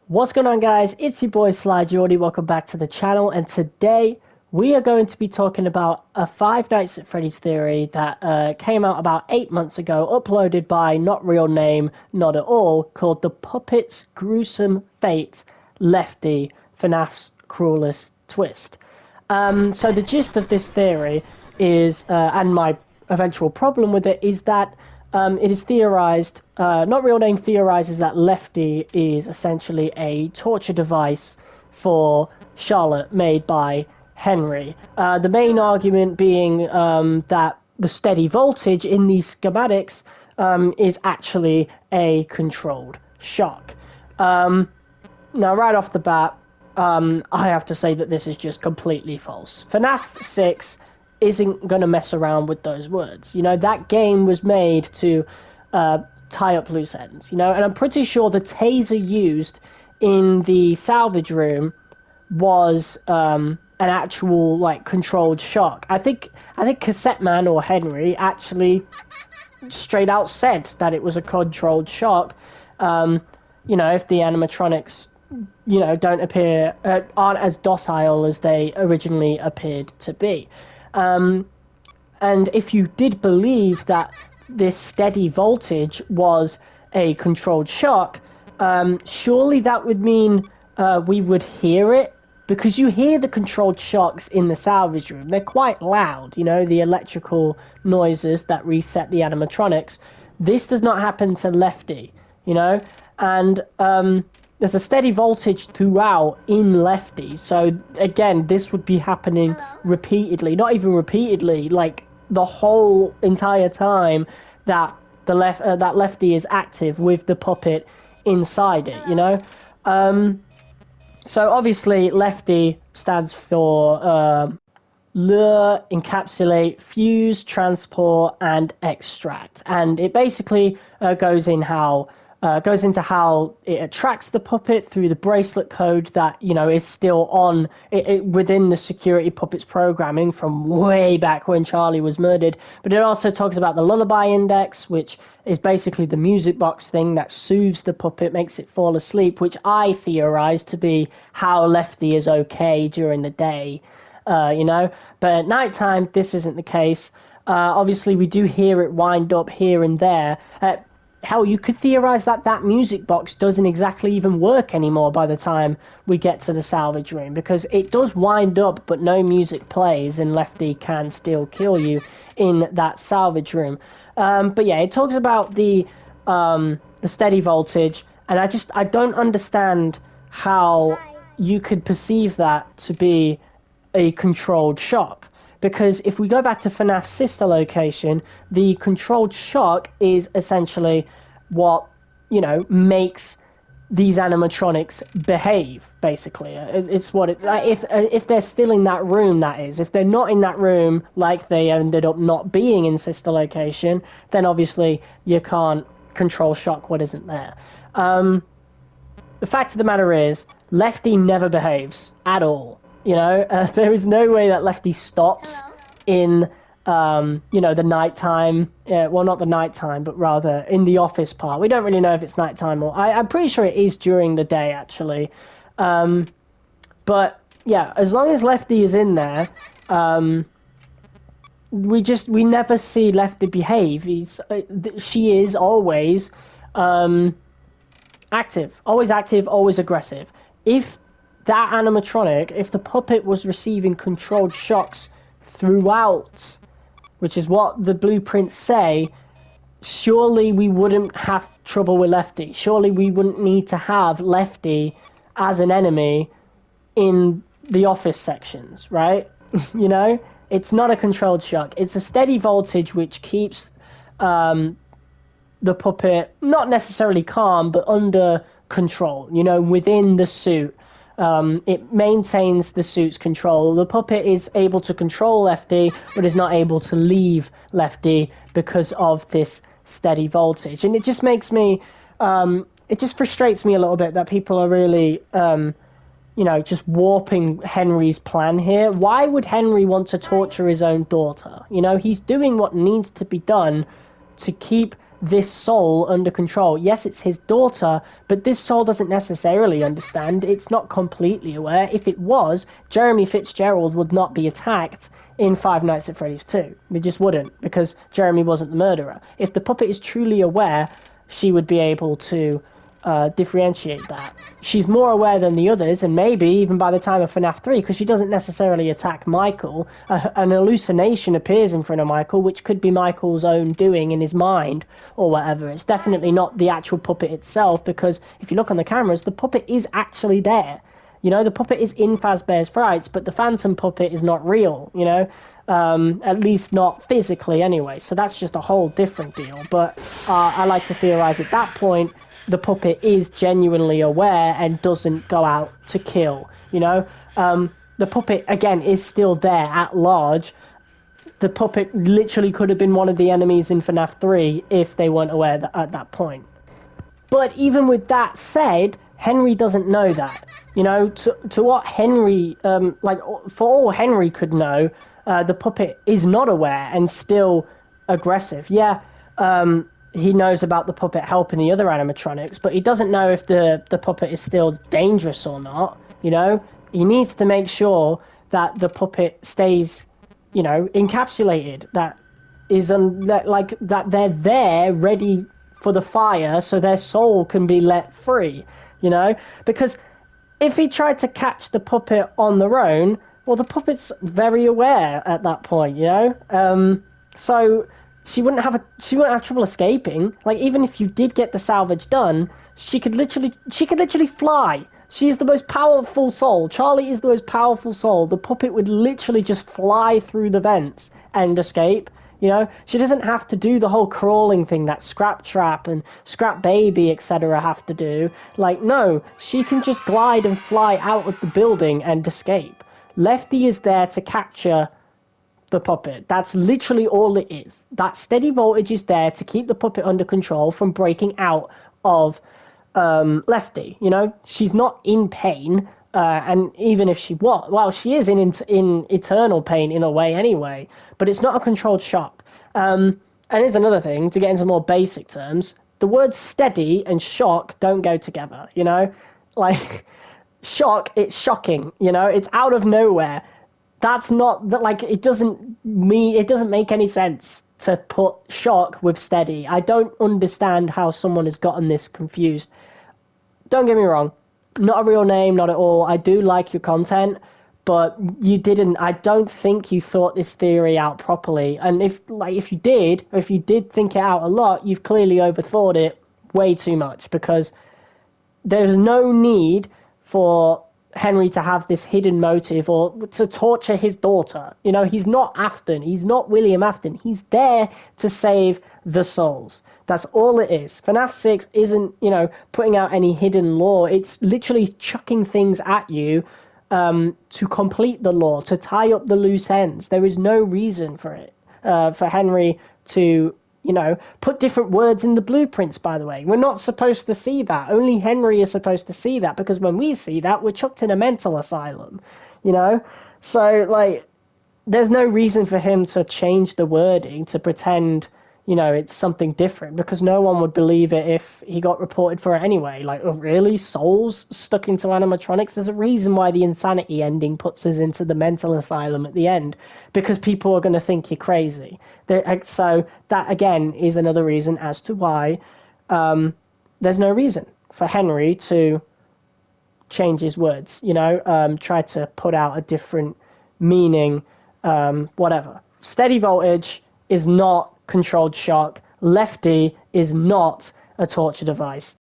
What's going on, guys? It's your boy Sly Jordy. Welcome back to the channel, and today we are going to be talking about a Five Nights at Freddy's theory that came out about 8 months ago, uploaded by not real name, not at all, called The Puppet's Gruesome Fate, Lefty, Fnaf's Cruelest Twist. So the gist of this theory is, and my eventual problem with it, is that it is theorized, not real name theorizes that Lefty is essentially a torture device for Charlotte made by Henry. The main argument being that the steady voltage in these schematics is actually a controlled shock. Now, right off the bat, I have to say that this is just completely false. FNAF 6 isn't going to mess around with those words. You know, that game was made to tie up loose ends, you know, and I'm pretty sure the taser used in the salvage room was an actual, like, controlled shock. I think Cassette Man or Henry actually straight out said that it was a controlled shock. You know, if the animatronics, you know, aren't as docile as they originally appeared to be. And if you did believe that this steady voltage was a controlled shock, surely that would mean we would hear it, because you hear the controlled shocks in the salvage room. They're quite loud, you know, the electrical noises that reset the animatronics. This does not happen to Lefty, you know, and there's a steady voltage throughout in Lefty, so again, this would be happening repeatedly, not even repeatedly, like the whole entire time that that Lefty is active with the puppet inside it, you know. So obviously Lefty stands for lure, encapsulate, fuse, transport, and extract, and it basically goes into how it attracts the puppet through the bracelet code that, you know, is still on within the security puppets programming from way back when Charlie was murdered. But it also talks about the lullaby index, which is basically the music box thing that soothes the puppet, makes it fall asleep, which I theorize to be how Lefty is okay during the day, you know. But at nighttime, this isn't the case. Obviously, we do hear it wind up here and there. Hell, you could theorize that that music box doesn't exactly even work anymore by the time we get to the salvage room, because it does wind up, but no music plays, and Lefty can still kill you in that salvage room. But yeah, it talks about the steady voltage, and I don't understand how you could perceive that to be a controlled shock. Because if we go back to FNAF's sister location, the controlled shock is essentially what, you know, makes these animatronics behave, basically. It's what it, like, if they're still in that room, that is. If they're not in that room, like they ended up not being in sister location, then obviously you can't control shock what isn't there. The fact of the matter is, Lefty never behaves at all. You know, there is no way that Lefty stops in, you know, the nighttime. Well, not the nighttime, but rather in the office part. We don't really know if it's nighttime or... I'm pretty sure it is during the day, actually. But, yeah, as long as Lefty is in there, we never see Lefty behave. She is always active, always aggressive. If that animatronic, if the puppet was receiving controlled shocks throughout, which is what the blueprints say, surely we wouldn't have trouble with Lefty. Surely we wouldn't need to have Lefty as an enemy in the office sections, right? You know? It's not a controlled shock. It's a steady voltage which keeps the puppet not necessarily calm, but under control, you know, within the suit. It maintains the suit's control. The puppet is able to control Lefty, but is not able to leave Lefty because of this steady voltage. And it just makes me, it just frustrates me a little bit that people are really, you know, just warping Henry's plan here. Why would Henry want to torture his own daughter? You know, he's doing what needs to be done to keep this soul under control. Yes, it's his daughter, but this soul doesn't necessarily understand. It's not completely aware. If it was, Jeremy Fitzgerald would not be attacked in Five Nights at Freddy's 2. They just wouldn't, because Jeremy wasn't the murderer. If the puppet is truly aware, she would be able to differentiate that. She's more aware than the others, and maybe even by the time of FNAF 3, because she doesn't necessarily attack Michael. An hallucination appears in front of Michael, which could be Michael's own doing in his mind, or whatever. It's definitely not the actual puppet itself, because if you look on the cameras, the puppet is actually there. You know, the puppet is in Fazbear's Frights, but the phantom puppet is not real, you know? At least not physically anyway, so that's just a whole different deal. But I like to theorize at that point, the puppet is genuinely aware and doesn't go out to kill, you know? The puppet, again, is still there at large. The puppet literally could have been one of the enemies in FNAF 3 if they weren't aware at that point. But even with that said, Henry doesn't know that. You know, to what Henry, for all Henry could know, the puppet is not aware and still aggressive. Yeah, he knows about the puppet helping the other animatronics, but he doesn't know if the puppet is still dangerous or not, you know? He needs to make sure that the puppet stays, you know, encapsulated, that they're there ready for the fire so their soul can be let free, you know? Because if he tried to catch the puppet on their own, well, the puppet's very aware at that point, you know? So she wouldn't have trouble escaping. Like, even if you did get the salvage done, she could literally fly. She is the most powerful soul. Charlie is the most powerful soul. The puppet would literally just fly through the vents and escape. You know, she doesn't have to do the whole crawling thing that Scrap Trap and Scrap Baby, etc. have to do. Like, no, she can just glide and fly out of the building and escape. Lefty is there to capture the puppet. That's literally all it is. That steady voltage is there to keep the puppet under control from breaking out of Lefty. You know, she's not in pain, and even if she was, well, she is in eternal pain in a way anyway, but it's not a controlled shock. And here's another thing, to get into more basic terms, the words steady and shock don't go together, you know? Like, shock, it's shocking, you know? It's out of nowhere. That's not, like, it doesn't make any sense to put shock with steady. I don't understand how someone has gotten this confused. Don't get me wrong, not a real name, not at all. I do like your content, but I don't think you thought this theory out properly. And if you did think it out a lot, you've clearly overthought it way too much, because there's no need for Henry to have this hidden motive or to torture his daughter. You know, he's not Afton. He's not William Afton. He's there to save the souls. That's all it is. FNAF 6 isn't, you know, putting out any hidden lore. It's literally chucking things at you to complete the lore, to tie up the loose ends. There is no reason for it, for Henry to, you know, put different words in the blueprints, by the way. We're not supposed to see that. Only Henry is supposed to see that, because when we see that, we're chucked in a mental asylum, you know? So, like, there's no reason for him to change the wording to pretend, you know, it's something different, because no one would believe it if he got reported for it anyway. Like, oh, really? Souls stuck into animatronics? There's a reason why the insanity ending puts us into the mental asylum at the end, because people are going to think you're crazy. So that, again, is another reason as to why there's no reason for Henry to change his words, you know, try to put out a different meaning, whatever. Steady voltage is not controlled shock. Lefty is not a torture device.